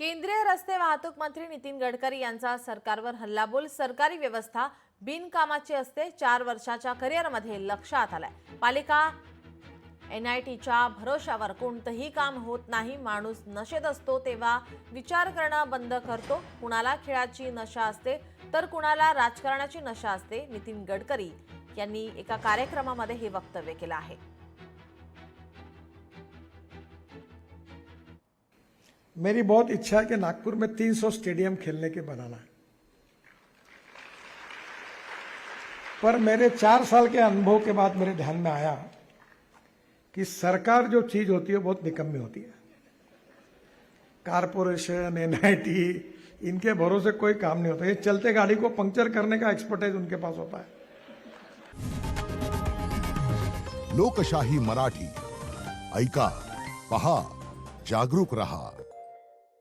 केंद्रीय रस्ते वाहतूक मंत्री नितीन गडकरी यांचा सरकारवर हल्लाबोल। सरकारी व्यवस्था बिनकामाची असते, 4 वर्षाच्या करिअरमध्ये लक्षात आलाय। पालिका NITच्या भरोशावर कोणतंही काम होत नाही। माणूस नशेत असतो तेव्हा विचार करणं बंद करतो। कुणाला खेळाची नशा असते तर कुणाला राजकारणाची नशा असते। नितीन गडकरी यांनी एका कार्यक्रमामध्ये हे वक्तव्य केलं आहे। मेरी बहुत इच्छा है कि नागपुर में 300 स्टेडियम खेलने के बनाना है, पर मेरे 4 साल के अनुभव के बाद मेरे ध्यान में आया कि सरकार जो चीज होती है बहुत निकम्मी होती है। कारपोरेशन, NIT, इनके भरोसे कोई काम नहीं होता। ये चलते गाड़ी को पंक्चर करने का एक्सपर्टाइज उनके पास होता है। लोकशाही मराठी ऐका, पहा, जागरूक रहा।